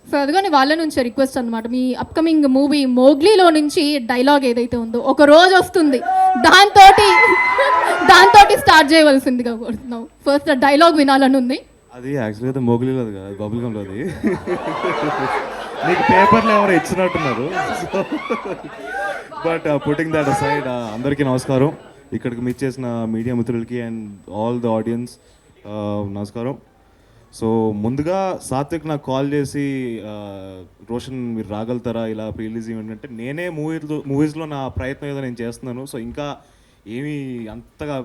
So అదిగోని వాళ్ళ నుంచి request అనమాట, మీ అప్కమింగ్ మూవీ మోగ్లీలో నుంచి డైలాగ్ ఏదైతే ఉందో ఒక రోజు వస్తుంది, దాంతో స్టార్ట్ చేయవలసిందిగా కోరుతున్నాం. ఫస్ట్ డైలాగ్ వినాలని ఉంది. అది యాక్చువల్గా అయితే మోగిలిలో కాదు, బబుల్ గమ్లో. అది నీకు పేపర్లో ఎవరో ఇచ్చినట్టున్నారు. బట్ పుట్టింగ్ దట్ అసైడ్, అందరికీ నమస్కారం. ఇక్కడికి మీట్ చేసిన మీడియా మిత్రులకి అండ్ ఆల్ ద ఆడియన్స్ నమస్కారం. సో ముందుగా సాత్విక్ నాకు కాల్ చేసి, రోషన్ మీరు రాగలుగుతారా ఇలా ప్రీ రిలీజ్ ఈవెంట్ అంటే, నేనే మూవీస్లో నా ప్రయత్నం ఏదో నేను చేస్తున్నాను. సో ఇంకా ఏమీ అంతగా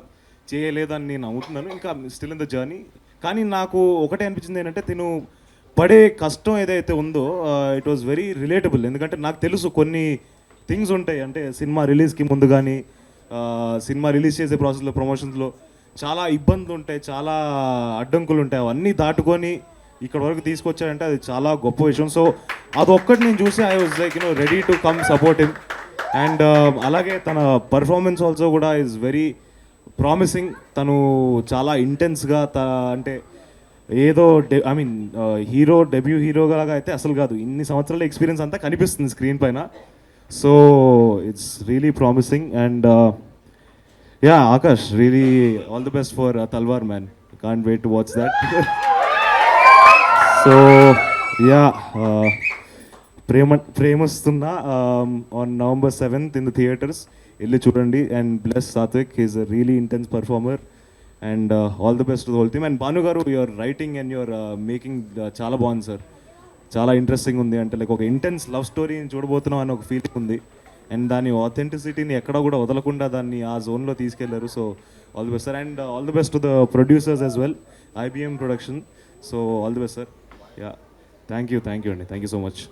చేయలేదని నేను నమ్ముతున్నాను, ఇంకా స్టిల్ ఇన్ ద జర్నీ. కానీ నాకు ఒకటే అనిపించింది ఏంటంటే, తిను పడే కష్టం ఏదైతే ఉందో ఇట్ వాజ్ వెరీ రిలేటబుల్. ఎందుకంటే నాకు తెలుసు కొన్ని థింగ్స్ ఉంటాయి, అంటే సినిమా రిలీజ్కి ముందు కానీ సినిమా రిలీజ్ చేసే ప్రాసెస్లో ప్రమోషన్స్లో చాలా ఇబ్బందులు ఉంటాయి, చాలా అడ్డంకులు ఉంటాయి. అవన్నీ దాటుకొని ఇక్కడ వరకు తీసుకొచ్చాడంటే అది చాలా గొప్ప విషయం. సో అదొక్కటి నేను చూసి I was like ready to come support him. And అలాగే తన పర్ఫార్మెన్స్ ఆల్సో కూడా ఈజ్ వెరీ ప్రామిసింగ్. తను చాలా ఇంటెన్స్గా అంటే ఏదో హీరో డెబ్యూ హీరోగా అయితే అసలు కాదు, ఇన్ని సంవత్సరాల ఎక్స్పీరియన్స్ అంతా కనిపిస్తుంది స్క్రీన్ పైన. So it's really promising. And yeah, Akash, really all the best for Talwar man. Can't wait to watch that. So yeah, Premistunna on November 7th in the theaters. వెళ్ళి చూడండి and bless Sathvik. He's a really intense performer and all the best to the whole team. And Bhanu garu, your writing and your making చాలా బాగుంది sir, చాలా interesting ఉంది. అంటే like ఒక intense love స్టోరీని చూడబోతున్నాం అని ఒక ఫీలింగ్ ఉంది. అండ్ దాని ఆథెంటిసిటీని ఎక్కడ కూడా వదలకుండా దాన్ని ఆ జోన్లో తీసుకెళ్లారు. So all the best sir. And all the best to the producers as well, IBM production. So all the best sir. Yeah, thank you అండి, థ్యాంక్ యూ సో మచ్.